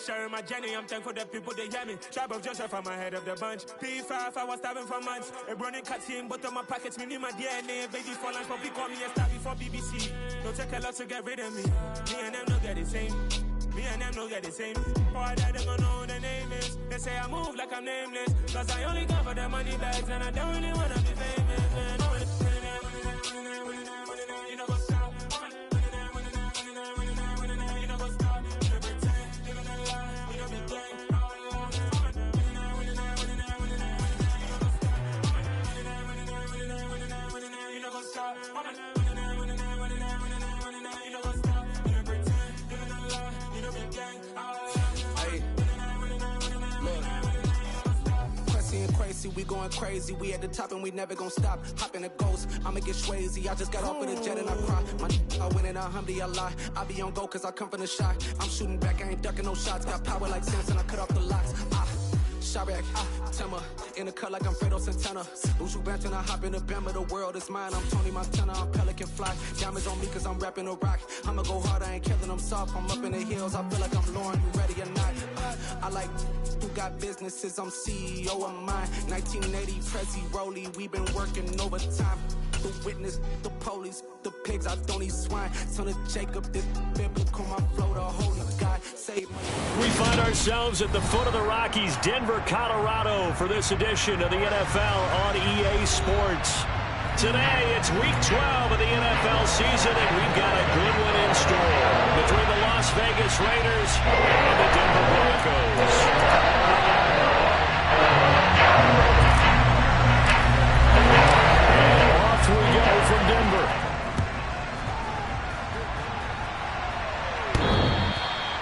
sharing my journey. I'm thankful that people, they hear me. Tribe of Joseph, I'm ahead of the bunch. P5, I was starving for months. A running cut in both of my pockets, me my DNA. Baby for lunch, but we call me a star before BBC. Don't take a lot to get rid of me. Me and them don't get the same. Me and them don't get the same. Boy, that they gonna know the name is. They say I move like I'm nameless. Cause I only cover the money bags and I don't really wanna be famous, man. You know what's up? You know what's up? You pretend, living a lie. You know be gang. You know what's up? We going crazy, we at the top and we never gonna stop. Hop in a ghost, I'ma get swayzy. I just got off of the jet and I cry. I win in a Humvee, I lie. I be on go cause I come from the shot. I'm shooting back, I ain't ducking no shots. Got power like Samson, I cut off the locks. Shabak, Timmer, in the cut like I'm Fredo Santana. Lose you bent and I hop in the Bama, the world is mine. I'm Tony Montana, I'm Pelican Fly. Diamonds on me cause I'm rapping a rock. I'ma go hard, I ain't killing them soft. I'm up in the hills, I feel like I'm Lauren, you ready or not? I like who got businesses, I'm CEO of mine. 1980, Prezi Rolly, we been working overtime. The witness, the police, the pigs, I don't eat swine. Son of Jacob, this biblical, my flow, the holy God, save me. We find ourselves at the foot of the Rockies, Denver, Colorado, for this edition of the NFL on EA Sports. Today, it's Week 12 of the NFL season, and we've got a good one in store between the Las Vegas Raiders and the Denver Broncos. Off we go from Denver.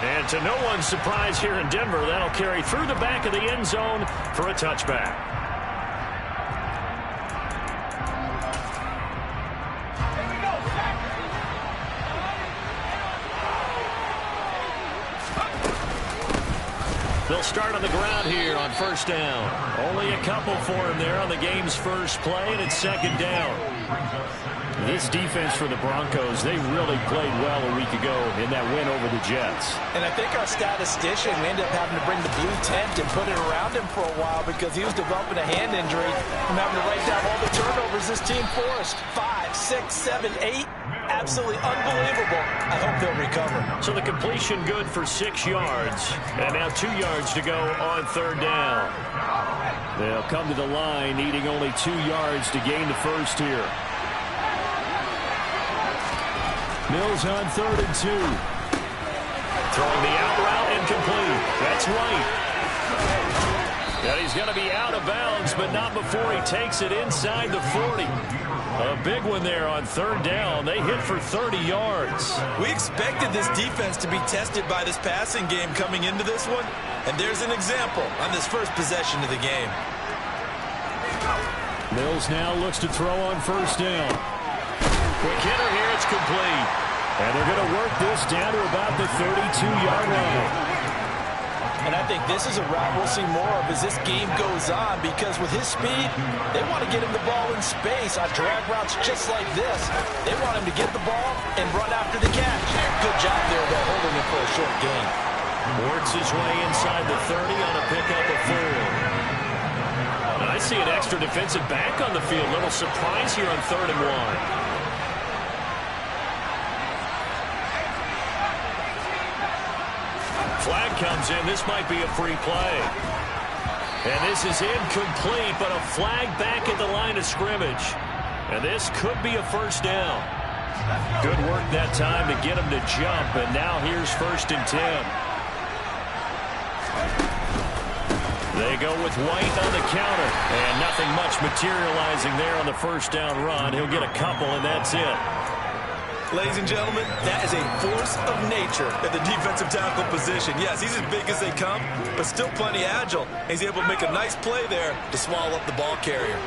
And to no one's surprise here in Denver, that'll carry through the back of the end zone for a touchback. They'll start on the ground here on first down. Only a couple for him there on the game's first play, and it's second down. This defense for the Broncos, they really played well a week ago in that win over the Jets. And I think our statistician ended up having to bring the blue tent and put it around him for a while because he was developing a hand injury from having to write down all the turnovers this team forced. 5, 6, 7, 8. Absolutely unbelievable. I hope they'll recover. So the completion good for 6 yards. And now 2 yards to go on third down. They'll come to the line needing only 2 yards to gain the first here. Mills on 3rd and 2. Throwing the out route incomplete. That's White. And he's going to be out of bounds, but not before he takes it inside the 40. A big one there on third down. They hit for 30 yards. We expected this defense to be tested by this passing game coming into this one, and there's an example on this first possession of the game. Mills now looks to throw on first down. Quick hitter here, it's complete. And they're going to work this down to about the 32-yard line. And I think this is a route we'll see more of as this game goes on, because with his speed, they want to get him the ball in space on drag routes just like this. They want him to get the ball and run after the catch. Good job there, though, holding him for a short gain. Works his way inside the 30 on a pickup of 4. I see an extra defensive back on the field. Little surprise here on 3rd and 1. Flag comes in. This might be a free play. And this is incomplete, but a flag back at the line of scrimmage. And this could be a first down. Good work that time to get him to jump, and now here's 1st and 10. They go with White on the counter, and nothing much materializing there on the first down run. He'll get a couple, and that's it. Ladies and gentlemen, that is a force of nature at the defensive tackle position. Yes, he's as big as they come, but still plenty agile. He's able to make a nice play there to swallow up the ball carrier.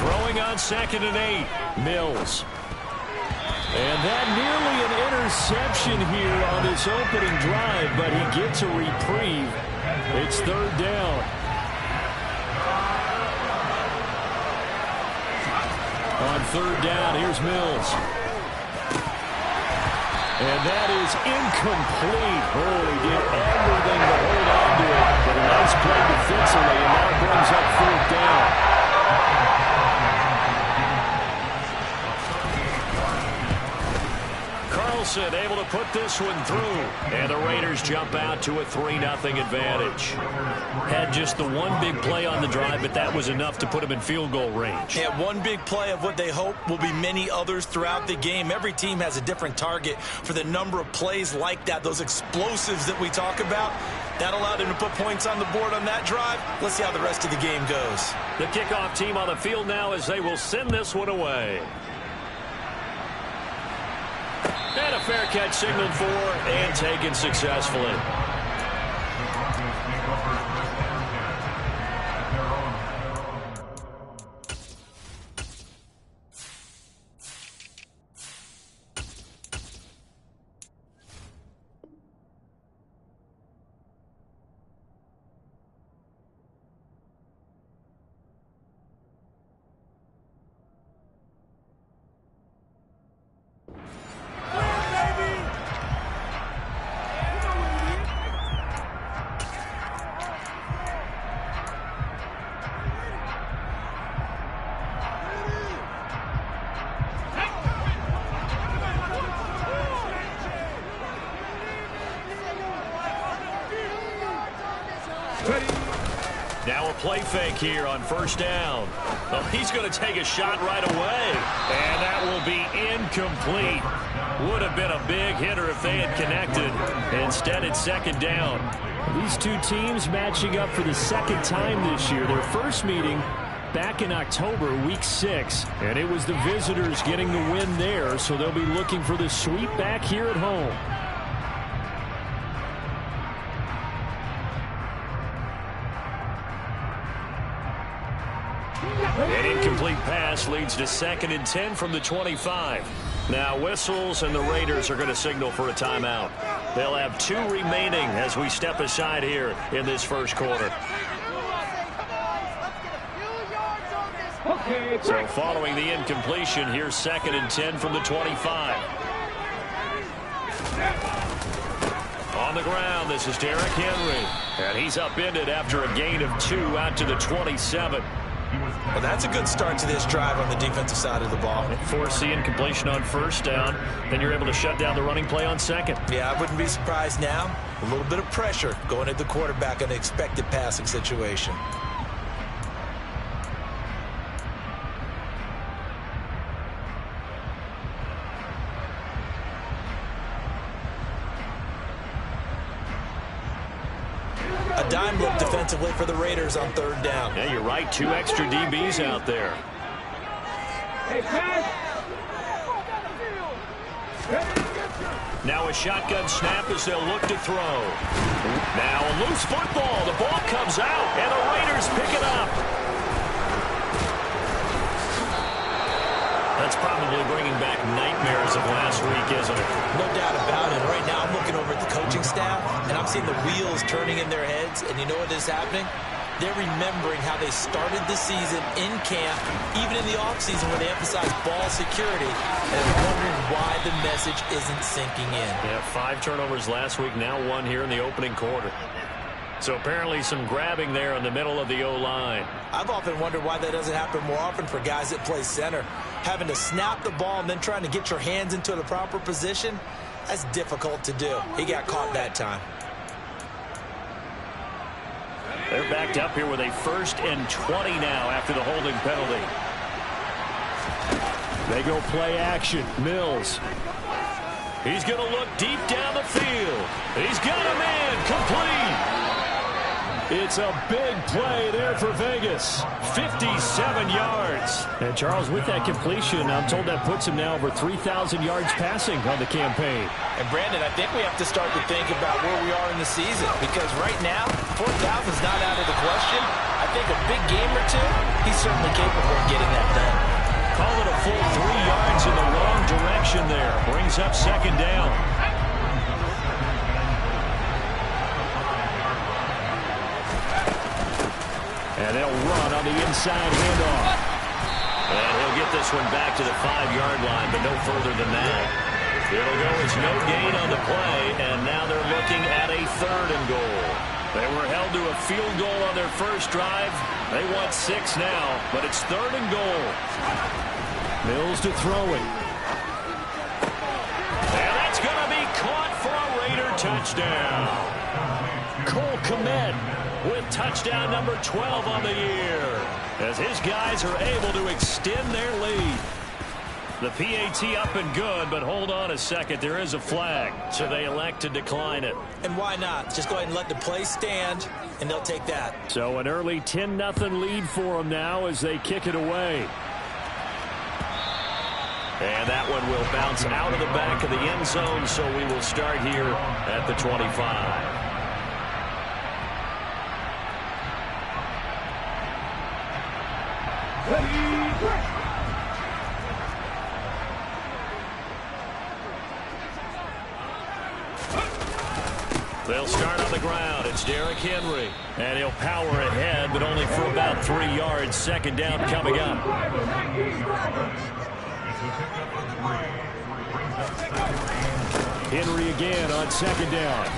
Throwing on 2nd and 8, Mills. And that nearly an interception here on this opening drive, but he gets a reprieve. It's 3rd down. On 3rd down, here's Mills. And that is incomplete. Oh, he did everything to hold on to it. But a nice play defensively, and now brings up 4th down. Carlson able to put this one through. And the Raiders jump out to a 3-0 advantage. Had just the one big play on the drive, but that was enough to put him in field goal range. Yeah, one big play of what they hope will be many others throughout the game. Every team has a different target for the number of plays like that, those explosives that we talk about. That allowed him to put points on the board on that drive. Let's see how the rest of the game goes. The kickoff team on the field now as they will send this one away. And a fair catch signaled for and taken successfully. Now a play fake here on 1st down. Oh, he's going to take a shot right away. And that will be incomplete. Would have been a big hitter if they had connected. Instead, it's 2nd down. These two teams matching up for the 2nd time this year. Their first meeting back in October, week 6. And it was the visitors getting the win there, so they'll be looking for the sweep back here at home. An incomplete pass leads to 2nd and 10 from the 25. Now whistles, and the Raiders are going to signal for a timeout. They'll have 2 remaining as we step aside here in this first quarter. So following the incompletion, here's 2nd and 10 from the 25. On the ground, this is Derrick Henry. And he's upended after a gain of 2 out to the 27. Well, that's a good start to this drive on the defensive side of the ball. Force the incompletion on 1st down. Then you're able to shut down the running play on 2nd. Yeah, I wouldn't be surprised now. A little bit of pressure going at the quarterback in an expected passing situation. A dime look defensively for the Raiders on 3rd down. Yeah, you're right. 2 extra DBs out there. Now a shotgun snap as they'll look to throw. Now a loose football. The ball comes out, and the Raiders pick it up. That's probably bringing back nightmares of last week, isn't it? No doubt about it. Right now I'm looking over at the coaching staff, and I'm seeing the wheels turning in their heads, and you know what is happening? They're remembering how they started the season in camp, even in the offseason where they emphasized ball security, and they're wondering why the message isn't sinking in. Yeah, 5 turnovers last week, now 1 here in the opening quarter. So apparently some grabbing there in the middle of the O-line. I've often wondered why that doesn't happen more often for guys that play center. Having to snap the ball and then trying to get your hands into the proper position, that's difficult to do. He got caught that time. They're backed up here with a 1st and 20 now after the holding penalty. They go play action. Mills. He's going to look deep down the field. He's got a man complete. It's a big play there for Vegas. 57 yards. And Charles, with that completion, I'm told that puts him now over 3,000 yards passing on the campaign. And Brandon, I think we have to start to think about where we are in the season, because right now, 4,000 is not out of the question. I think a big game or 2, he's certainly capable of getting that done. Call it a full 3 yards in the wrong direction there. Brings up 2nd down. And they'll run on the inside handoff. And he'll get this one back to the 5-yard line, but no further than that. It'll go as no gain on the play, and now they're looking at a 3rd and goal. They were held to a field goal on their first drive. They want 6 now, but it's 3rd and goal. Mills to throw it. And that's going to be caught for a Raider touchdown. Cole Kmet with touchdown number 12 on the year, as his guys are able to extend their lead. The PAT up and good, but hold on a second. There is a flag, so they elect to decline it. And why not? Just go ahead and let the play stand, and they'll take that. So an early 10-0 lead for them now as they kick it away. And that one will bounce out of the back of the end zone, so we will start here at the 25. They'll start on the ground. It's Derrick Henry. And he'll power ahead, but only for about 3 yards. 2nd down coming up. Henry again on 2nd down.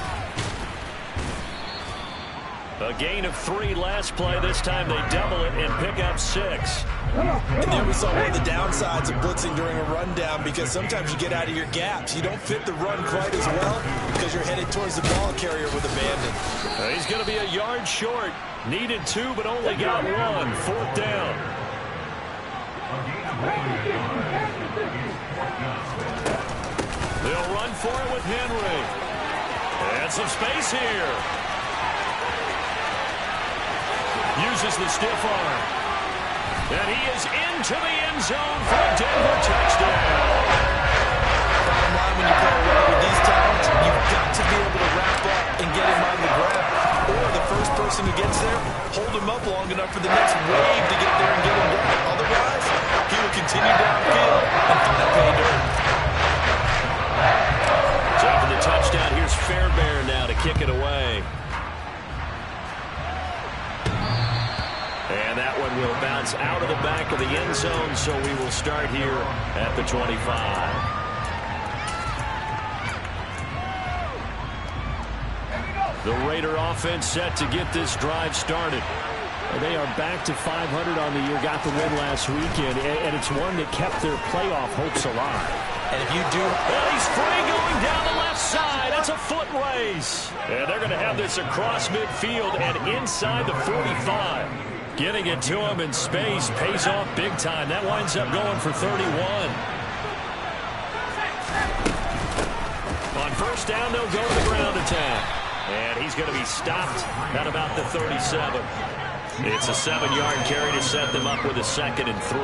A gain of 3 last play. This time they double it and pick up 6. And there we saw one of the downsides of blitzing during a rundown, because sometimes you get out of your gaps. You don't fit the run quite as well because you're headed towards the ball carrier with abandon. He's going to be a yard short. Needed 2, but only got 1. 4th down. They'll run for it with Henry. And some space here. Uses the stiff arm. And he is into the end zone for a Denver touchdown. Bottom line, when you play away with these talents, you've got to be able to wrap up and get him on the ground. Or the first person who gets there, hold him up long enough for the next wave to get there and get him down. Otherwise, he will continue downfield and find pay dirt. So after the touchdown, here's Fairbairn now to kick it away. And that one will bounce out of the back of the end zone, so we will start here at the 25. The Raider offense set to get this drive started. They are back to 500 on the year, got the win last weekend, and it's one that kept their playoff hopes alive. And if you do... Well, he's free going down the left side. That's a foot race. And they're going to have this across midfield and inside the 45. Getting it to him in space pays off big time. That winds up going for 31. On 1st down, they'll go to the ground attack. And he's going to be stopped at about the 37. It's a 7-yard carry to set them up with a 2nd and 3.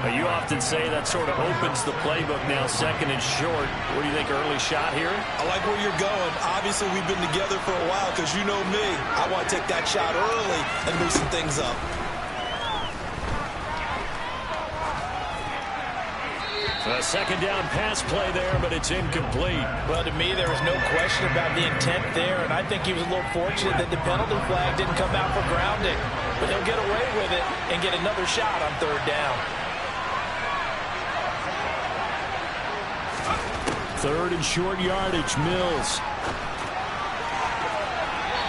Now, you often say that sort of opens the playbook now, 2nd and short. What do you think, early shot here? I like where you're going. Obviously, we've been together for a while because you know me. I want to take that shot early and loosen things up. A 2nd down pass play there, but it's incomplete. Well, to me, there was no question about the intent there, and I think he was a little fortunate that the penalty flag didn't come out for grounding. But he'll get away with it and get another shot on 3rd down. 3rd and short yardage, Mills.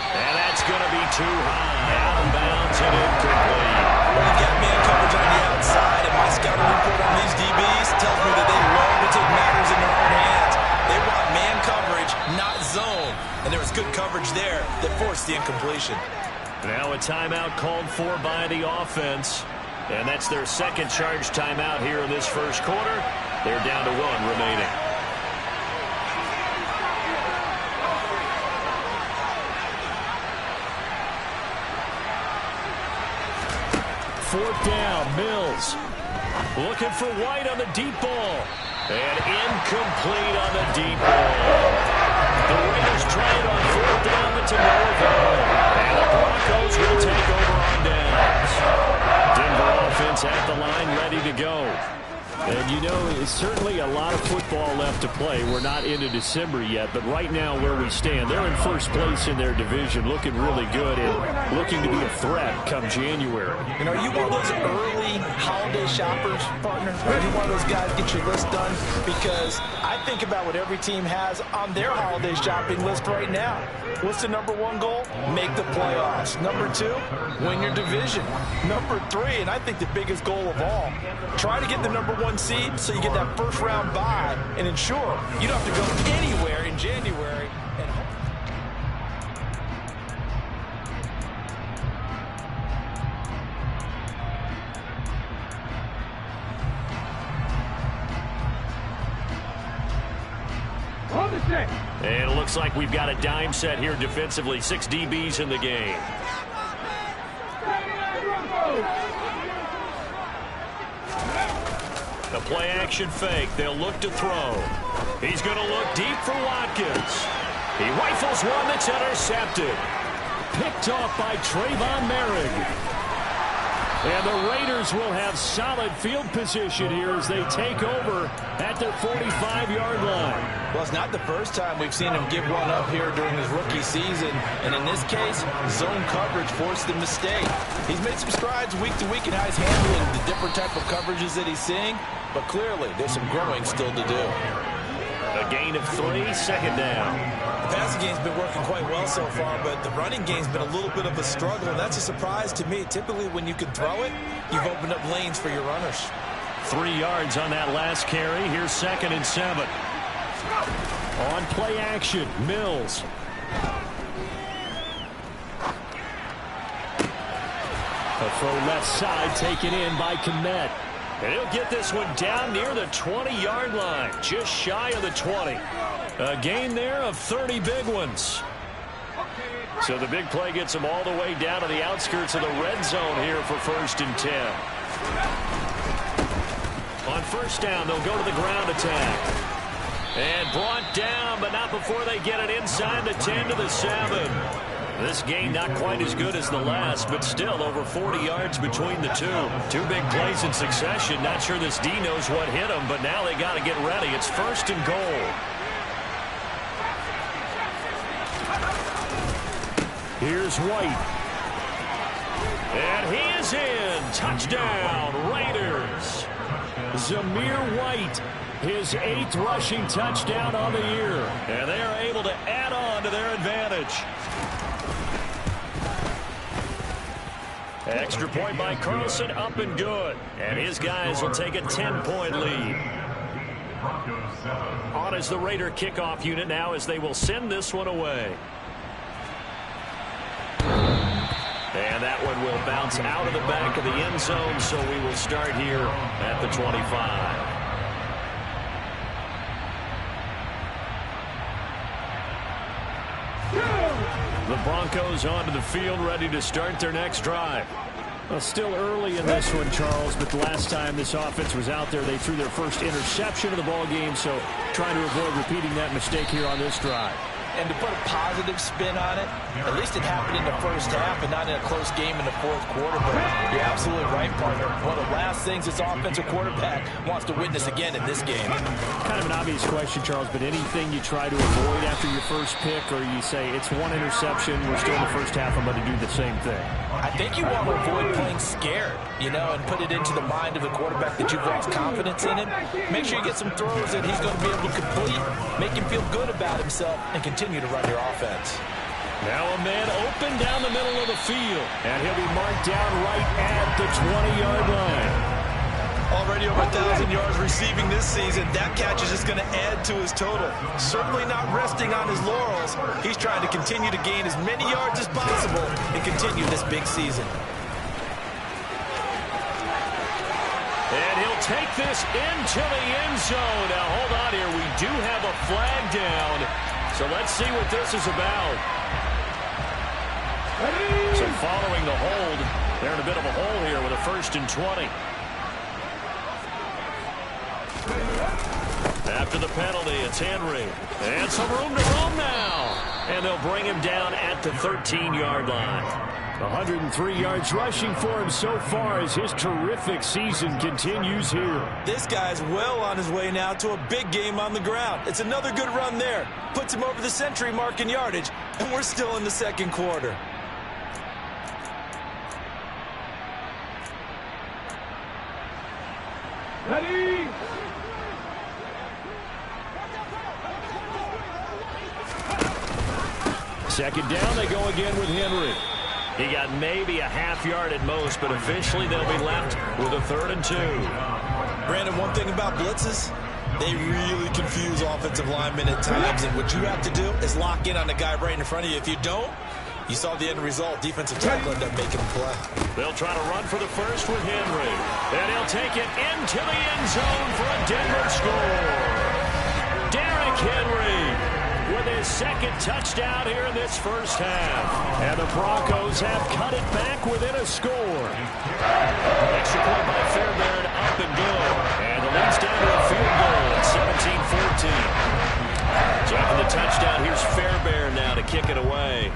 And that's going to be too high. Out of bounds and incomplete. Well, you got man coverage on the outside, and my scouting report on these DBs tells me that they love to take matters in their own hands. They want man coverage, not zone. And there was good coverage there that forced the incompletion. Now a timeout called for by the offense. And that's their 2nd charge timeout here in this 1st quarter. They're down to 1 remaining. Fourth down, Mills. Looking for White on the deep ball. And incomplete on the deep ball. The Raiders try it on 4th down, but to no avail. And the Broncos will take over on downs. Denver offense at the line, ready to go. And You know, it's certainly a lot of football left to play. We're not into December yet, but right now where we stand, they're in first place in their division, looking really good and looking to be a threat come January. You know, are you one of those early holiday shoppers, partner? Are you one of those guys get your list done? Because I think about what every team has on their holiday shopping list right now. What's the number one goal? Make the playoffs. Number two, win your division. Number three, and I think the biggest goal of all, try to get the number one seed so you get that first round bye and ensure you don't have to go anywhere in January. And it looks like we've got a dime set here defensively. 6 DBs in the game. The play action fake. They'll look to throw. He's going to look deep for Watkins. He rifles one that's intercepted. Picked off by Trayvon Merrick. And the Raiders will have solid field position here as they take over at their 45-yard line. Well, it's not the first time we've seen him give one up here during his rookie season. And in this case, zone coverage forced the mistake. He's made some strides week to week in how he's handling the different type of coverages that he's seeing. But clearly, there's some growing still to do. A gain of 3, second down. The passing game's been working quite well so far, but the running game's been a little bit of a struggle, and that's a surprise to me. Typically, when you can throw it, you've opened up lanes for your runners. 3 yards on that last carry. Here's 2nd and 7. On play action, Mills. A throw left side taken in by Kmet. And he'll get this one down near the 20-yard line, just shy of the 20. A gain there of 30 big ones. So the big play gets him all the way down to the outskirts of the red zone here for 1st and 10. On 1st down, they'll go to the ground attack. And brought down, but not before they get it inside the 10 to the 7. This game not quite as good as the last, but still over 40 yards between the two. 2 big plays in succession. Not sure this D knows what hit him, but now they got to get ready. It's 1st and goal. Here's White. And he is in. Touchdown, Raiders. Zamir White, his 8th rushing touchdown on the year. And they are able to add on to their advantage. Extra point by Carlson, up and good. And his guys will take a 10-point lead. On is the Raider kickoff unit now as they will send this one away. And that one will bounce out of the back of the end zone, so we will start here at the 25. The Broncos onto the field, ready to start their next drive. Well, still early in this one, Charles, but the last time this offense was out there, they threw their first interception of the ball game, so trying to avoid repeating that mistake here on this drive. And to put a positive spin on it, at least it happened in the first half and not in a close game in the 4th quarter. But you're absolutely right, partner. One of the last things this offensive quarterback wants to witness again in this game. Kind of an obvious question, Charles, but anything you try to avoid after your first pick, or you say it's 1 interception, we're still in the first half, I'm going to do the same thing? I think you want to avoid playing scared, you know, and put it into the mind of the quarterback that you've lost confidence in him. Make sure you get some throws that he's going to be able to complete, make him feel good about himself, and continue to run your offense. Now a man open down the middle of the field, and he'll be marked down right at the 20-yard line. Already over 1,000 yards receiving this season. That catch is just going to add to his total. Certainly not resting on his laurels. He's trying to continue to gain as many yards as possible and continue this big season. And he'll take this into the end zone. Now, hold on here. We do have a flag down. So let's see what this is about. So following the hold, they're in a bit of a hole here with a 1st and 20. After the penalty, it's Henry. And some room to roam now. And they'll bring him down at the 13-yard line. 103 yards rushing for him so far as his terrific season continues here. This guy's well on his way now to a big game on the ground. It's another good run there. Puts him over the century mark in yardage, and we're still in the second quarter. Ready? Second down, they go again with Henry. He got maybe a half yard at most, but officially they'll be left with a 3rd and 2. Brandon, one thing about blitzes, they really confuse offensive linemen at times, and what you have to do is lock in on the guy right in front of you. If you don't, you saw the end result. Defensive tackle ended up making a play. They'll try to run for the first with Henry. And he'll take it into the end zone for a Denver score. Derrick Henry with his second touchdown here in this first half. And the Broncos have cut it back within a score. Extra point by Fairbairn, up and good. And the lead's down to a field goal at 17-14. So after the touchdown, here's Fairbairn now to kick it away.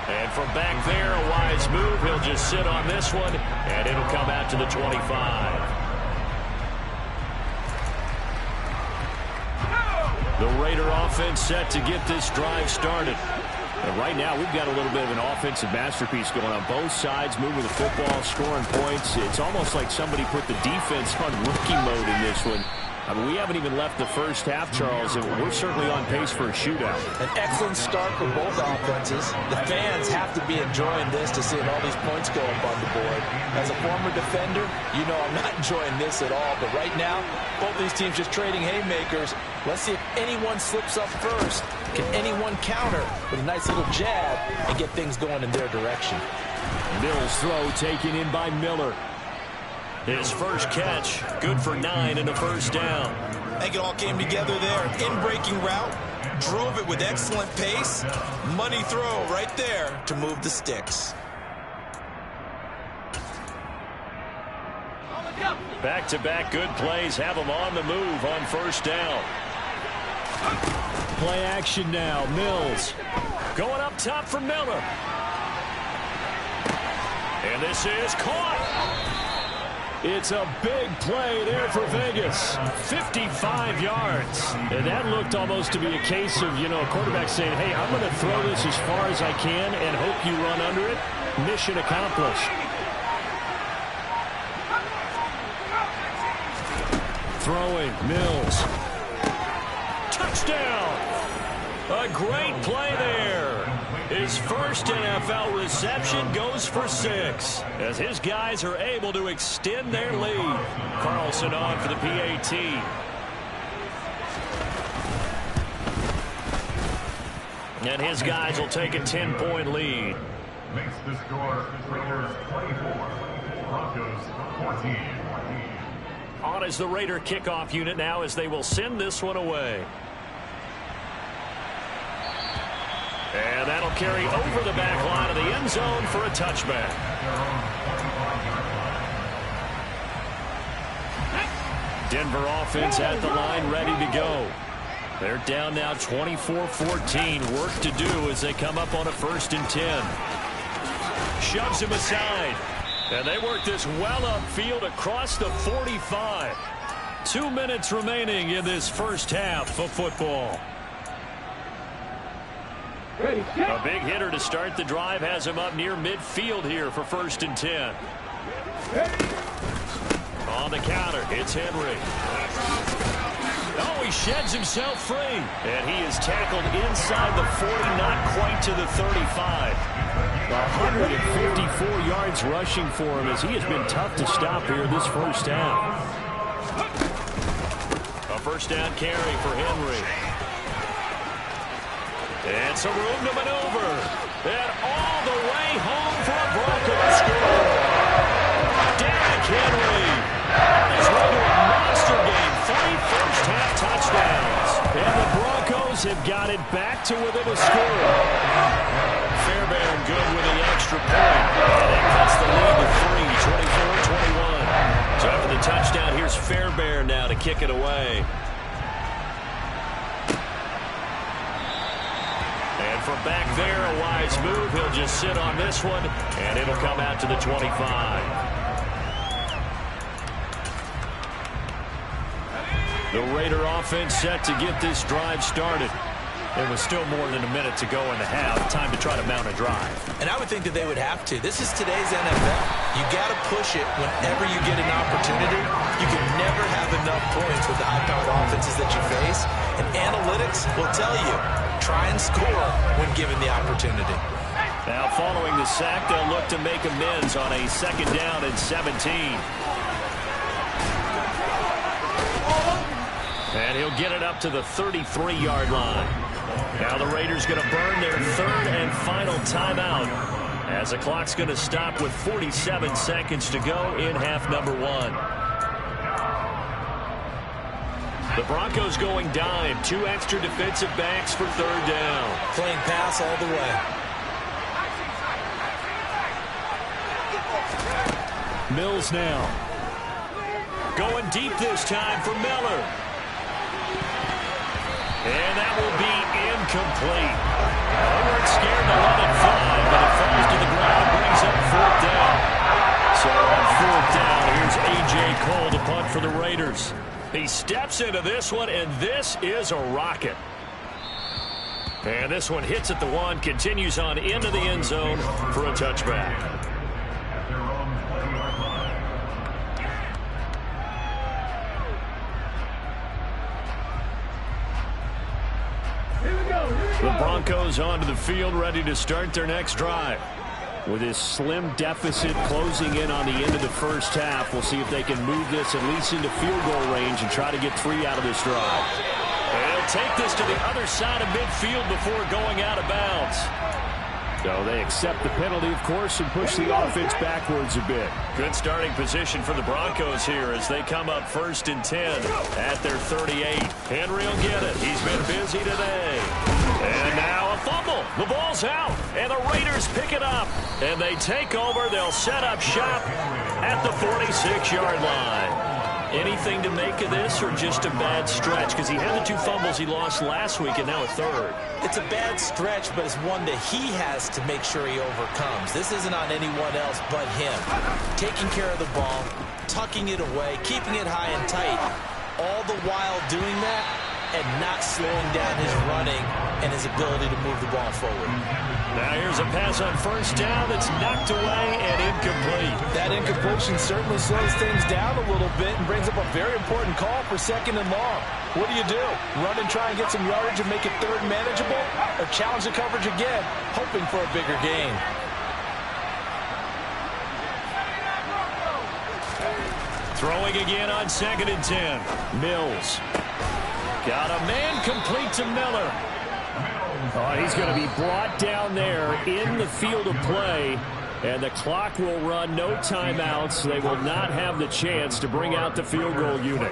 And from back there, a wise move. He'll just sit on this one, and it'll come out to the 25. The Raider offense set to get this drive started. And right now, we've got a little bit of an offensive masterpiece going on both sides, moving the football, scoring points. It's almost like somebody put the defense on rookie mode in this one. I mean, we haven't even left the first half, Charles, and we're certainly on pace for a shootout. An excellent start for both offenses. The fans have to be enjoying this to see all these points go up on the board. As a former defender, you know I'm not enjoying this at all. But right now, both these teams just trading haymakers. Let's see if anyone slips up first. Can anyone counter with a nice little jab and get things going in their direction? Mills' throw taken in by Miller. His first catch, good for 9 in the first down. I think it all came together there. In-breaking route, drove it with excellent pace. Money throw right there to move the sticks. Back-to-back good plays have him on the move on first down. Play action now, Mills. Going up top for Miller. And this is caught. It's a big play there for Vegas. 55 yards. And that looked almost to be a case of, a quarterback saying, hey, I'm going to throw this as far as I can and hope you run under it. Mission accomplished. Throwing, Mills. Touchdown! A great play there. His first NFL reception goes for 6 as his guys are able to extend their lead. Carlson on for the PAT. And his guys will take a 10-point lead. Makes the score Raiders 24, Broncos 14. On is the Raider kickoff unit now as they will send this one away. And that'll carry over the back line of the end zone for a touchback. Denver offense at the line, ready to go. They're down now 24-14. Work to do as they come up on a 1st and 10. Shoves him aside. And they work this well upfield across the 45. 2 minutes remaining in this first half of football. A big hitter to start the drive has him up near midfield here for 1st and 10. On the counter, it's Henry. Oh, he sheds himself free. And he is tackled inside the 40, not quite to the 35. 154 yards rushing for him as he has been tough to stop here this first half. A first down carry for Henry. And some room to maneuver. And all the way home for a Broncos score. Derrick Henry on his way to a monster game. 3 first-half touchdowns. And the Broncos have got it back to within a score. Fairbairn good with an extra point. And that cuts the lead to 3, 24-21. So after the touchdown. Here's Fairbairn now to kick it away. And from back there, a wise move. He'll just sit on this one, and it'll come out to the 25. The Raider offense set to get this drive started. There was still more than a minute to go in the half. Time to try to mount a drive. And I would think that they would have to. This is today's NFL. You got to push it whenever you get an opportunity. You can never have enough points with the high-powered offenses that you face. And analytics will tell you, try and score when given the opportunity. Now following the sack, they'll look to make amends on a 2nd down and 17. And he'll get it up to the 33-yard line. Now the Raiders going to burn their 3rd and final timeout as the clock's going to stop with 47 seconds to go in half number 1. The Broncos going dime. 2 extra defensive backs for 3rd down. Playing pass all the way. Mills now. Going deep this time for Miller. And that will be incomplete. They weren't scared to let it fly, but it falls to the ground, brings up 4th down. So on 4th down, here's A.J. Cole to punt for the Raiders. He steps into this one, and this is a rocket. And this one hits at the 1, continues on into the end zone for a touchback. The Broncos onto the field, ready to start their next drive. With this slim deficit closing in on the end of the first half, we'll see if they can move this at least into field goal range and try to get 3 out of this drive. And they'll take this to the other side of midfield before going out of bounds. So they accept the penalty, of course, and push the offense backwards a bit. Good starting position for the Broncos here as they come up 1st and 10 at their 38. Henry will get it. He's been busy today. And now a fumble. The ball's out, and the Raiders pick it up. And they take over. They'll set up shop at the 46-yard line. Anything to make of this, or just a bad stretch? Because he had the 2 fumbles he lost last week and now a 3rd. It's a bad stretch, but it's one that he has to make sure he overcomes. This isn't on anyone else but him. Taking care of the ball, tucking it away, keeping it high and tight, all the while doing that and not slowing down his running and his ability to move the ball forward. Now here's a pass on 1st down that's knocked away and incomplete. That incompletion certainly slows things down a little bit and brings up a very important call for 2nd and long. What do? Run and try and get some yardage and make it 3rd manageable? Or challenge the coverage again, hoping for a bigger gain? Throwing again on 2nd and 10. Mills. Got a man complete to Miller. Oh, he's going to be brought down there in the field of play, and the clock will run. No timeouts. They will not have the chance to bring out the field goal unit.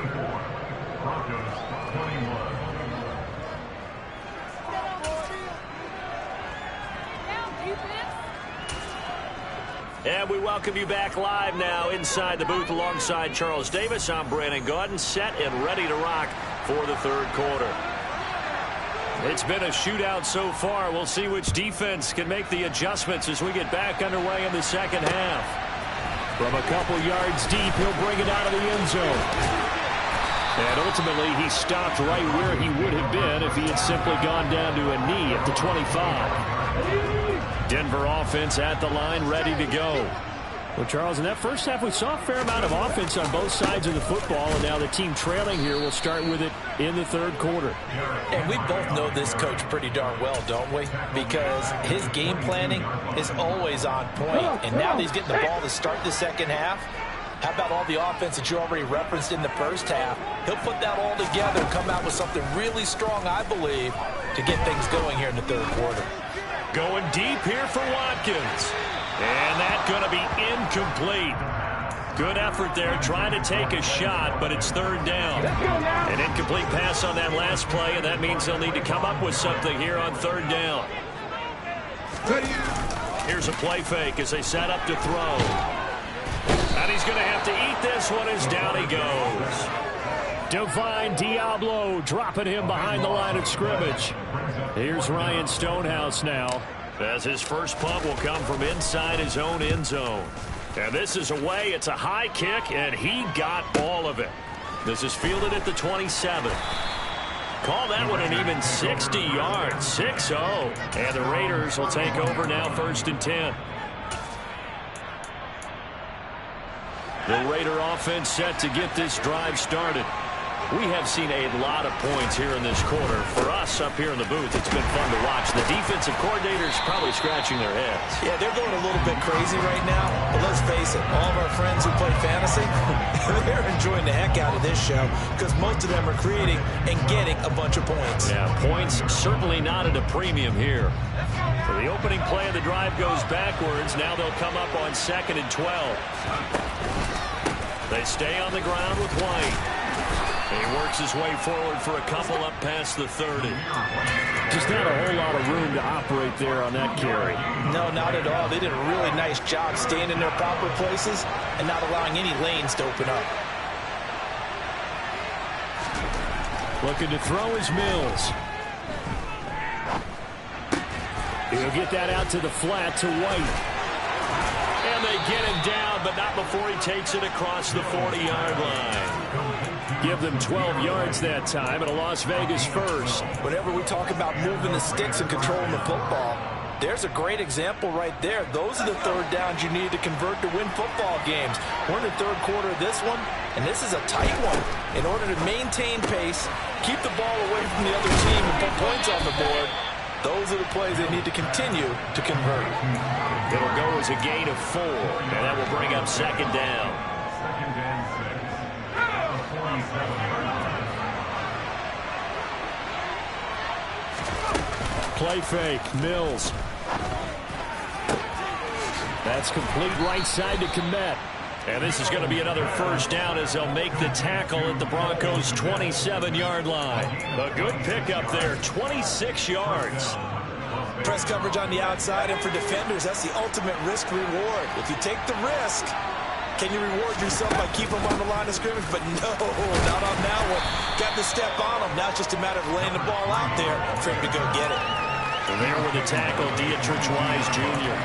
And we welcome you back live now inside the booth alongside Charles Davis. I'm Brandon Gaudin, set and ready to rock for the 3rd quarter. It's been a shootout so far. We'll see which defense can make the adjustments as we get back underway in the 2nd half. From a couple yards deep, he'll bring it out of the end zone. And ultimately, he stopped right where he would have been if he had simply gone down to a knee at the 25. Denver offense at the line, ready to go. Well, Charles, in that first half, we saw a fair amount of offense on both sides of the football, and now the team trailing here will start with it in the 3rd quarter. And we both know this coach pretty darn well, don't we? Because his game planning is always on point, and now that he's getting the ball to start the 2nd half, how about all the offense that you already referenced in the first half? He'll put that all together and come out with something really strong, I believe, to get things going here in the 3rd quarter. Going deep here for Watkins. And that's going to be incomplete. Good effort there, trying to take a shot, but it's 3rd down. An incomplete pass on that last play, and that means they'll need to come up with something here on 3rd down. Here's a play fake as they set up to throw. And he's he's going to have to eat this one as down he goes. Divine Diablo dropping him behind the line of scrimmage. Here's Ryan Stonehouse now, as his first punt will come from inside his own end zone. And this is away. It's a high kick, and he got all of it. This is fielded at the 27. Call that one an even 60 yards, 6-0. And the Raiders will take over now, 1st and 10. The Raider offense set to get this drive started. We have seen a lot of points here in this quarter. For us up here in the booth, it's been fun to watch. The defensive coordinators probably scratching their heads. Yeah, they're going a little bit crazy right now. But let's face it, all of our friends who play fantasy, they're enjoying the heck out of this show because most of them are creating and getting a bunch of points. Yeah, points certainly not at a premium here. So the opening play of the drive goes backwards. Now they'll come up on 2nd and 12. They stay on the ground with White. He works his way forward for a couple up past the 30. Just not a whole lot of room to operate there on that carry. No, not at all. They did a really nice job staying in their proper places and not allowing any lanes to open up. Looking to throw is Mills. He'll get that out to the flat to White. And they get him down, but not before he takes it across the 40-yard line. Give them 12 yards that time, and a Las Vegas first. Whenever we talk about moving the sticks and controlling the football, there's a great example right there. Those are the third downs you need to convert to win football games. We're in the third quarter of this one, and this is a tight one. In order to maintain pace, keep the ball away from the other team and put points on the board, those are the plays they need to continue to convert. It'll go as a gain of 4, and that will bring up 2nd down. 2nd and 6. 27. Play fake, Mills. That's complete right side to Kmet. And this is going to be another first down as they'll make the tackle at the Broncos' 27-yard line. A good pickup there, 26 yards. Press coverage on the outside, and for defenders, that's the ultimate risk-reward. If you take the risk, can you reward yourself by keeping them on the line of scrimmage? But no, not on that one. Got the step on him. Now it's just a matter of laying the ball out there for him to go get it. And there with the tackle, Dietrich Wise Jr.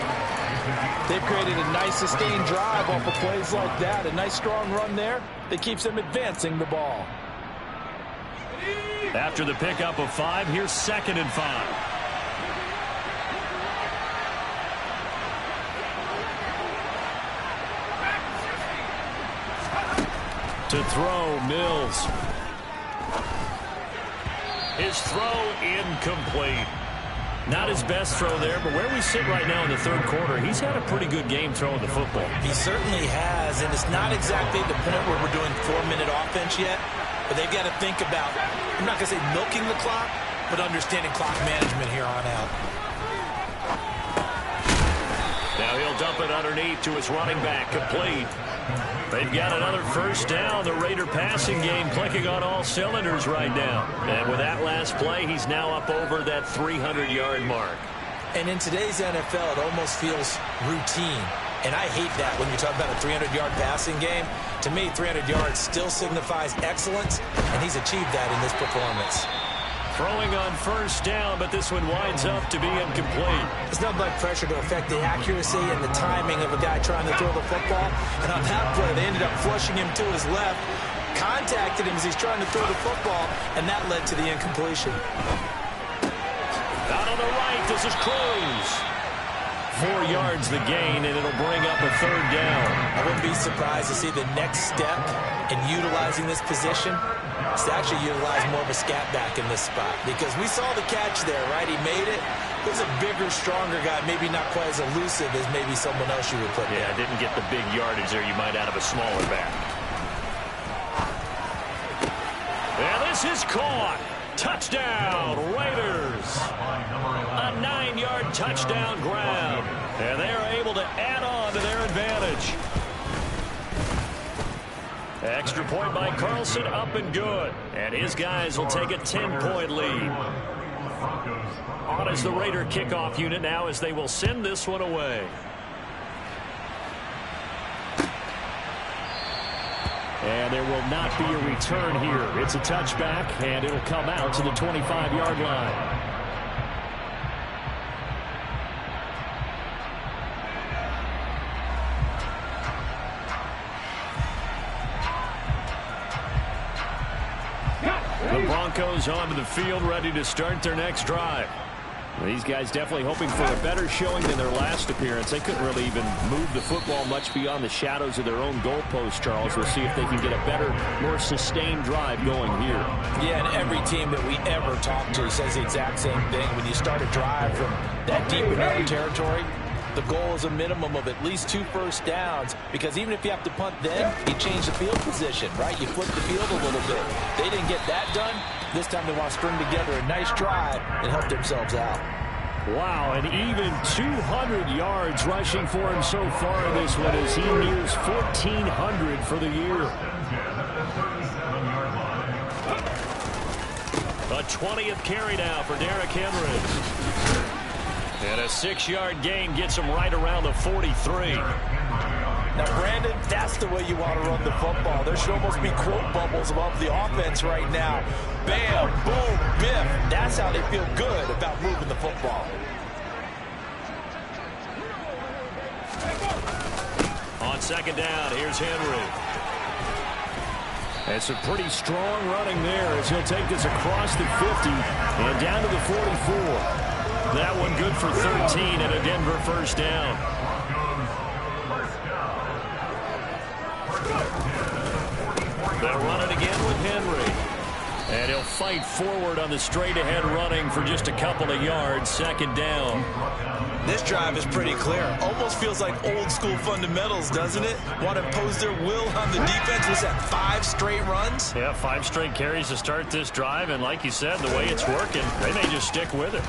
They've created a nice sustained drive off of plays like that. A nice strong run there that keeps them advancing the ball. After the pickup of 5, here's 2nd and 5. To throw, Mills. His throw incomplete. Not his best throw there, but where we sit right now in the third quarter, he's had a pretty good game throwing the football. He certainly has, and it's not exactly the point where we're doing 4-minute offense yet, but they've got to think about, I'm not going to say milking the clock, but understanding clock management here on out. Now he'll dump it underneath to his running back, complete. They've got another first down. The Raider passing game clicking on all cylinders right now. And with that last play, he's now up over that 300-yard mark. And in today's NFL, it almost feels routine. And I hate that when you talk about a 300-yard passing game. To me, 300 yards still signifies excellence, and he's achieved that in this performance. Throwing on first down, but this one winds up to be incomplete. There's no blood pressure to affect the accuracy and the timing of a guy trying to throw the football. And on that play, they ended up flushing him to his left, contacted him as he's trying to throw the football, and that led to the incompletion. Out on the right, this is Cruz. 4 yards the gain, and it'll bring up a third down. I wouldn't be surprised to see the next step in utilizing this position is to actually utilize more of a scat back in this spot, because we saw the catch there, right? He made it. He was a bigger, stronger guy, maybe not quite as elusive as maybe someone else you would put there. Yeah, didn't get the big yardage there you might out of a smaller back. And this is caught. Touchdown, Raiders. A 9-yard touchdown grab. And they are able to add on to their advantage. Extra point by Carlson, up and good. And his guys will take a 10-point lead. On as the Raider kickoff unit now as they will send this one away. And there will not be a return here. It's a touchback, and it'll come out to the 25-yard line. The Broncos onto the field, ready to start their next drive. These guys definitely hoping for a better showing than their last appearance. They couldn't really even move the football much beyond the shadows of their own goalpost, Charles. We'll see if they can get a better, more sustained drive going here. Yeah, and every team that we ever talk to says the exact same thing. When you start a drive from that deep in your own territory, the goal is a minimum of at least 2 first downs, because even if you have to punt then, you change the field position, right? You flip the field a little bit. They didn't get that done. This time they want to string together a nice drive and help themselves out. Wow, and even 200 yards rushing for him so far in this one as he nears 1,400 for the year. A 20th carry now for Derrick Henry. And a 6-yard gain gets him right around the 43. Now, Brandon, that's the way you want to run the football. There should almost be quote bubbles above the offense right now. Bam, boom, biff. That's how they feel good about moving the football. On second down, here's Henry. And some pretty strong running there as he'll take this across the 50 and down to the 44. That one good for 13 and a Denver first down. They'll run it again with Henry. And he'll fight forward on the straight-ahead running for just a couple of yards. Second down. This drive is pretty clear. Almost feels like old-school fundamentals, doesn't it? Want to impose their will on the defense. Was that 5 straight runs? Yeah, 5 straight carries to start this drive. And like you said, the way it's working, they may just stick with it.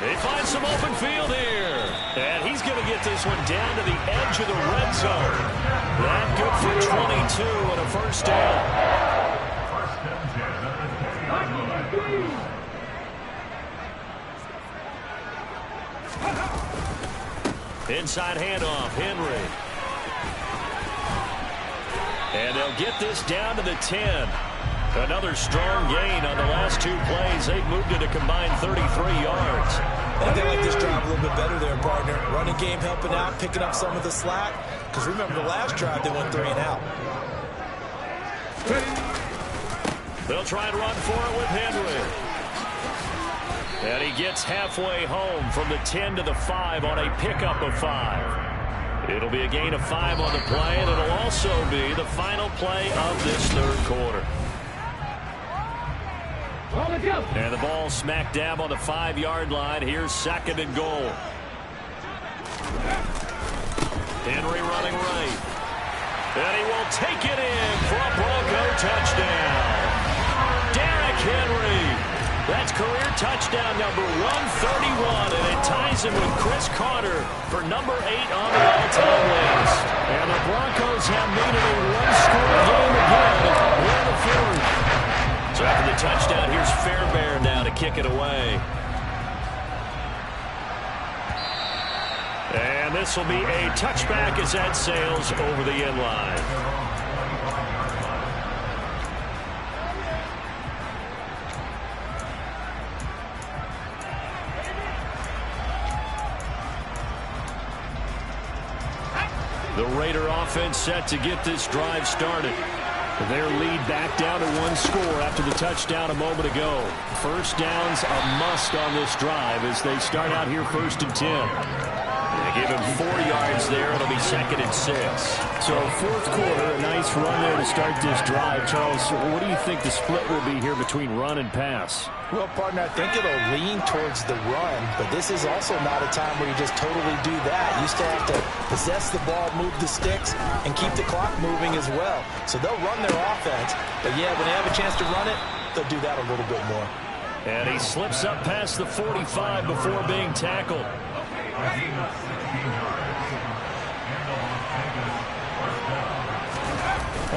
They find some open field here. And he's going to get this one down to the edge of the red zone. That good for 22 and a first down. Inside handoff, Henry. And they'll get this down to the 10. Another strong gain on the last 2 plays. They've moved it a combined 33 yards. I think they like this drive a little bit better there, partner. Running game helping out, picking up some of the slack. Because remember, the last drive, they went 3 and out. They'll try and run for it with Henry. And he gets halfway home from the 10 to the 5 on a pickup of 5. It'll be a gain of 5 on the play, and it'll also be the final play of this third quarter. And the ball smack dab on the 5-yard line. Here's second and goal. Henry running right. And he will take it in for a Bronco touchdown. Derrick Henry. That's career touchdown number 131, and it ties him with Chris Carter for number 8 on the all-time list. And the Broncos have made it a one-score game again. We're the fourth. So after the touchdown, here's Fairbairn now to kick it away. And this will be a touchback as that sails over the end line. The Raider offense set to get this drive started. Their lead back down to 1 score after the touchdown a moment ago. First down's a must on this drive as they start out here 1st and 10. They give him 4 yards there. It'll be 2nd and 6. So 4th quarter, a nice run there to start this drive. Charles, what do you think the split will be here between run and pass? Well, partner, I think it'll lean towards the run, but this is also not a time where you just totally do that. You still have to possess the ball, move the sticks, and keep the clock moving as well. So they'll run their offense, but yeah, when they have a chance to run it, they'll do that a little bit more. And he slips up past the 45 before being tackled.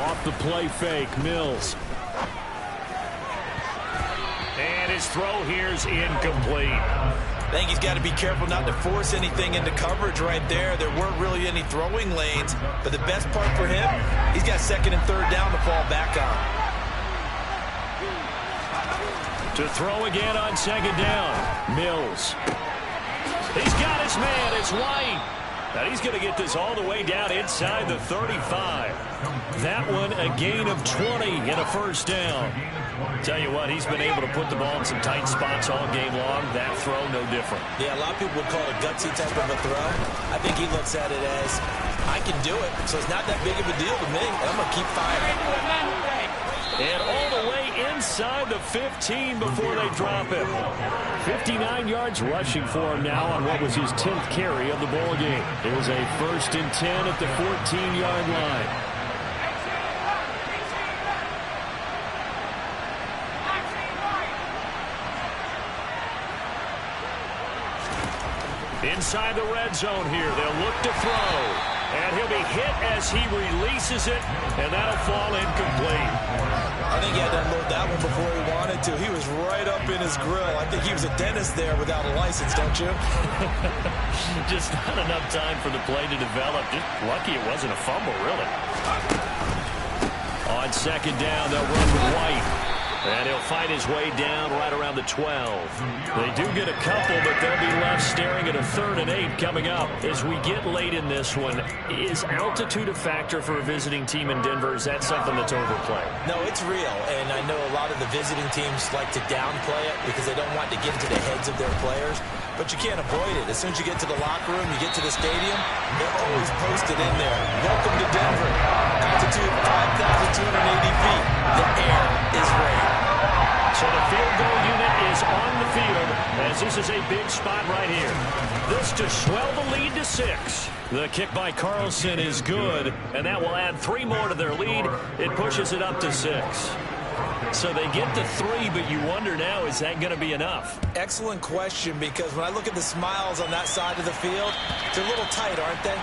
Off the play fake, Mills. And his throw here's incomplete. I think he's got to be careful not to force anything into coverage right there. There weren't really any throwing lanes, but the best part for him, he's got second and third down to fall back on. To throw again on second down. Mills. He's got his man. It's White. And he's going to get this all the way down inside the 35. That one a gain of 20 and a first down. Tell you what, he's been able to put the ball in some tight spots all game long. That throw, no different. Yeah, a lot of people would call it a gutsy type of a throw. I think he looks at it as, I can do it, so it's not that big of a deal to me. I'm going to keep firing. And all the way inside the 15 before they drop him. 59 yards rushing for him now on what was his 10th carry of the ball game. It was a 1st and 10 at the 14-yard line. Inside the red zone here, they'll look to throw. And he'll be hit as he releases it, and that'll fall incomplete. I think he had to unload that one before he wanted to. He was right up in his grill. I think he was a dentist there without a license, don't you? Just not enough time for the play to develop. Just lucky it wasn't a fumble, really. On second down, they'll run with White. And he'll find his way down right around the 12. They do get a couple, but they'll be left staring at a 3rd and 8 coming up. As we get late in this one, is altitude a factor for a visiting team in Denver? Is that something that's overplayed? No, it's real, and I know a lot of the visiting teams like to downplay it because they don't want to get into the heads of their players. But you can't avoid it. As soon as you get to the locker room, you get to the stadium, they're always posted in there. Welcome to Denver. Altitude 5,280 feet. The air is rare. So the field goal unit is on the field as this is a big spot right here. This to swell the lead to 6. The kick by Carlson is good, and that will add 3 more to their lead. It pushes it up to 6. So they get to 3, but you wonder now, is that going to be enough? Excellent question, because when I look at the smiles on that side of the field, they're a little tight, aren't they?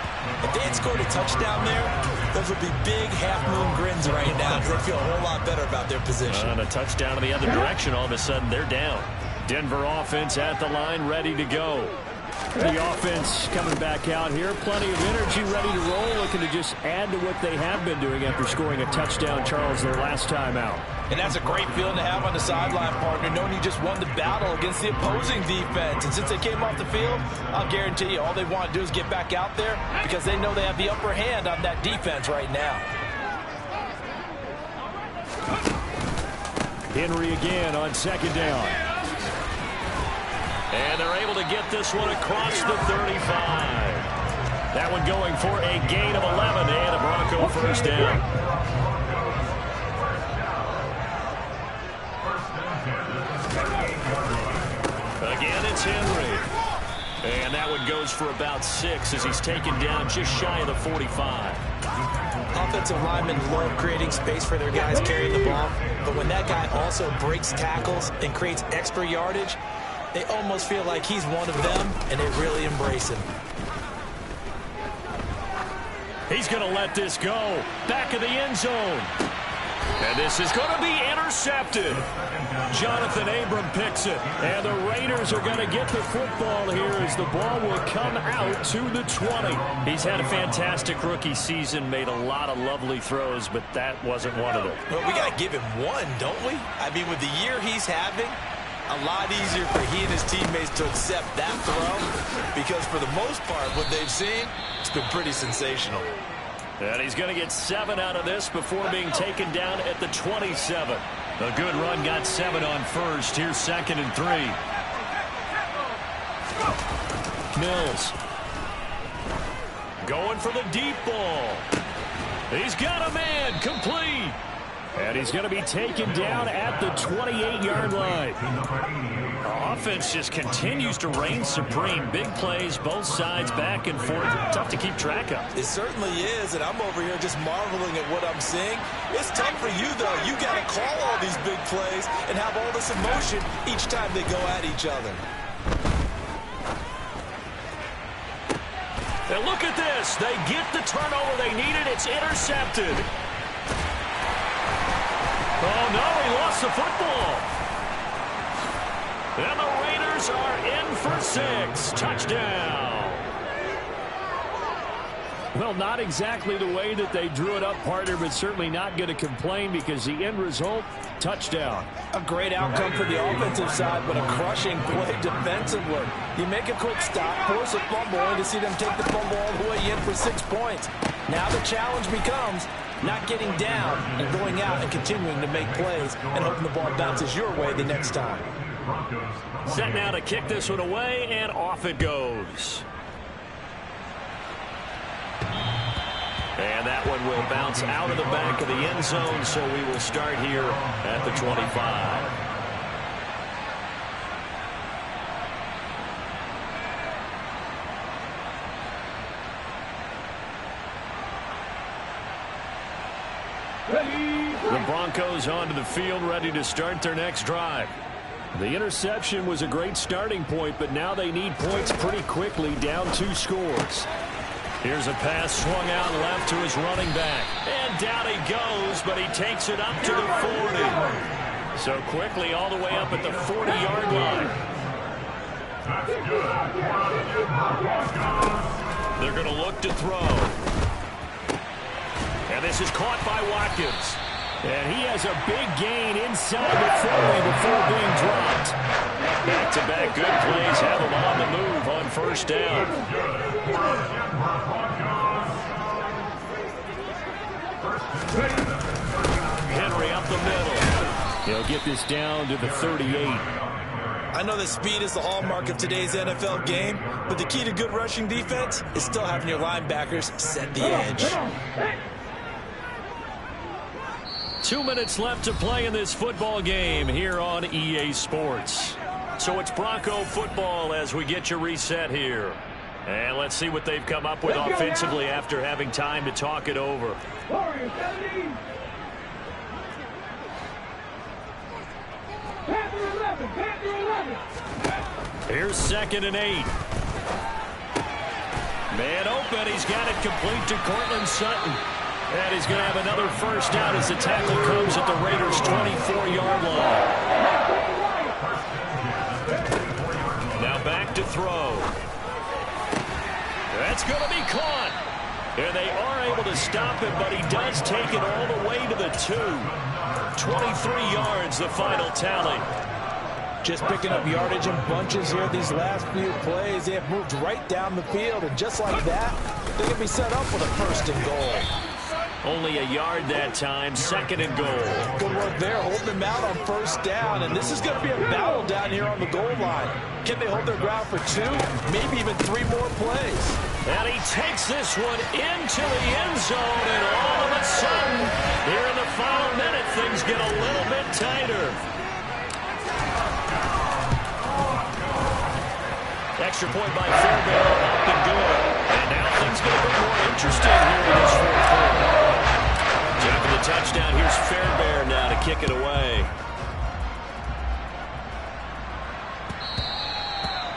If they had scored a touchdown there, those would be big half-moon grins right now because they feel a whole lot better about their position. And a touchdown in the other direction, all of a sudden they're down. Denver offense at the line, ready to go. The offense coming back out here. Plenty of energy, ready to roll, looking to just add to what they have been doing after scoring a touchdown, Charles, their last time out. And that's a great feeling to have on the sideline, partner, knowing you just won the battle against the opposing defense. And since they came off the field, I'll guarantee you all they want to do is get back out there because they know they have the upper hand on that defense right now. Henry again on second down. And they're able to get this one across the 35. That one going for a gain of 11 and a Bronco first down. Again, it's Henry. And that one goes for about 6 as he's taken down just shy of the 45. Offensive linemen love creating space for their guys carrying the ball. But when that guy also breaks tackles and creates extra yardage, they almost feel like he's one of them, and they really embrace him. He's going to let this go. Back of the end zone. And this is going to be intercepted. Jonathan Abram picks it. And the Raiders are going to get the football here as the ball will come out to the 20. He's had a fantastic rookie season, made a lot of lovely throws, but that wasn't one of them. Well, we got to give him one, don't we? I mean, with the year he's having, a lot easier for he and his teammates to accept that throw because for the most part, what they've seen, it's been pretty sensational. And he's going to get 7 out of this before being taken down at the 27. A good run, got 7 on first. Here's 2nd and 3. Mills. Going for the deep ball. He's got a man, complete. And he's going to be taken down at the 28-yard line. Our offense just continues to reign supreme. Big plays, both sides, back and forth. Tough to keep track of. It certainly is, and I'm over here just marveling at what I'm seeing. It's tough for you, though. You got to call all these big plays and have all this emotion each time they go at each other. And look at this. They get the turnover they needed. It's intercepted. Oh, no, he lost the football. And the Raiders Broncos are in for 6. Touchdown. Well, not exactly the way that they drew it up, partner, but certainly not going to complain because the end result, touchdown. A great outcome for the offensive side, but a crushing play defensively. You make a quick stop, force a fumble, and to see them take the fumble all the way in for 6 points. Now the challenge becomes not getting down and going out and continuing to make plays and hoping the ball bounces your way the next time. Set now to kick this one away, and off it goes. And that one will bounce out of the back of the end zone, so we will start here at the 25. The Broncos onto the field, ready to start their next drive. The interception was a great starting point, but now they need points pretty quickly, down 2 scores. Here's a pass swung out left to his running back. And down he goes, but he takes it up to the 40. So quickly all the way up at the 40-yard line. They're going to look to throw. And this is caught by Watkins. And he has a big gain inside the 40 before being dropped. Back-to-back good plays have him on the move on first down. Henry up the middle. He'll get this down to the 38. I know that speed is the hallmark of today's NFL game, but the key to good rushing defense is still having your linebackers set the edge. 2 minutes left to play in this football game here on EA Sports. So it's Bronco football as we get you reset here. And let's see what they've come up with offensively after having time to talk it over. Here's 2nd and 8. Man open. He's got it complete to Cortland Sutton. And he's going to have another first down as the tackle comes at the Raiders' 24-yard line. Now back to throw. That's going to be caught. And they are able to stop him, but he does take it all the way to the 2. 23 yards, the final tally. Just picking up yardage in bunches here these last few plays. They have moved right down the field, and just like that, they can be set up with a 1st and goal. Only a yard that time, 2nd and goal. Good work there, holding them out on first down, and this is going to be a battle down here on the goal line. Can they hold their ground for 2, maybe even 3 more plays? And he takes this one into the end zone, and all of a sudden, here in the final minute, things get a little bit tighter. Extra point by Fairbairn, up and good. And now things get a bit more interesting here in this 4th quarter. Jumping the touchdown, here's Fairbairn now to kick it away.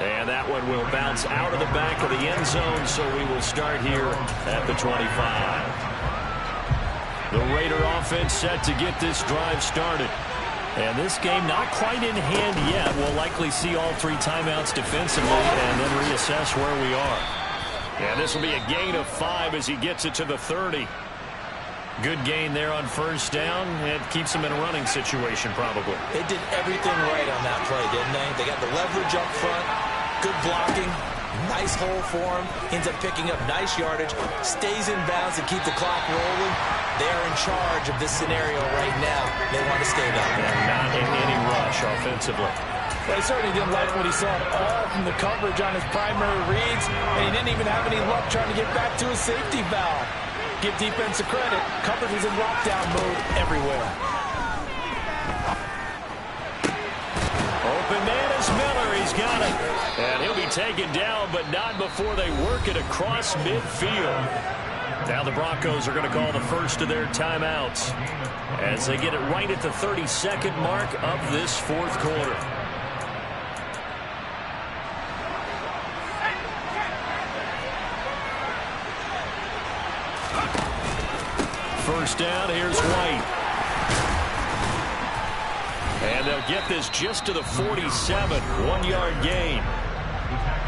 And that one will bounce out of the back of the end zone, so we will start here at the 25. The Raider offense set to get this drive started. And this game not quite in hand yet. We'll likely see all 3 timeouts defensively and then reassess where we are. And this will be a gain of 5 as he gets it to the 30. Good gain there on first down. It keeps him in a running situation probably. They did everything right on that play, didn't they? They got the leverage up front, good blocking, nice hole for him, ends up picking up nice yardage, stays in bounds and keep the clock rolling. They're in charge of this scenario right now. They want to stay down. And not in any rush offensively. Well, he certainly didn't like what he saw at all from the coverage on his primary reads, and he didn't even have any luck trying to get back to his safety valve. Give defense a credit. Coverage was in lockdown mode everywhere. Open man is Miller. He's got it. And he'll be taken down, but not before they work it across midfield. Now the Broncos are going to call the first of their timeouts as they get it right at the 32nd mark of this 4th quarter. First down, here's White. And they'll they'll get this just to the 47, 1-yard gain.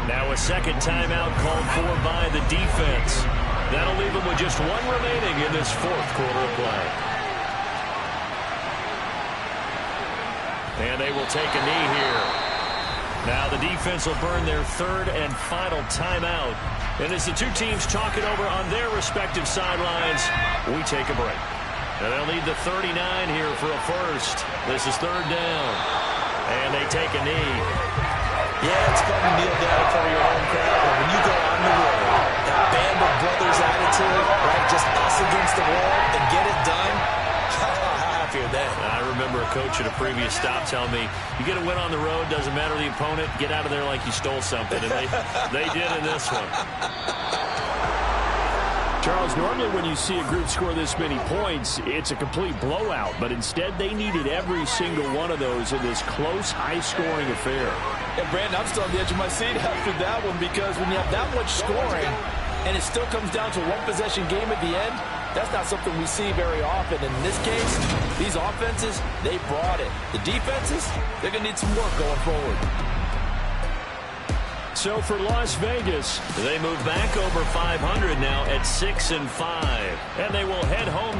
Now a second timeout called for by the defense. That'll leave them with just one remaining in this fourth quarter of play. And they will take a knee here. Now the defense will burn their third and final timeout. And as the two teams talk it over on their respective sidelines, we take a break. And they'll need the 39 here for a first. This is third down. And they take a knee. Yeah, it's fun to kneel down for your home crowd, but when you go on the road, that band of brothers attitude, right, just us against the world and get it done, how happy are they? I remember a coach at a previous stop telling me, you get a win on the road, doesn't matter the opponent, get out of there like you stole something. And they did in this one. Charles, normally when you see a group score this many points, it's a complete blowout. But instead, they needed every single one of those in this close, high-scoring affair. And Brandon, I'm still on the edge of my seat after that one, because when you have that much scoring and it still comes down to a one-possession game at the end, that's not something we see very often. And in this case, these offenses, they brought it. The defenses, they're going to need some work going forward. So for Las Vegas, they move back over 500 now at 6-5. And they will head home.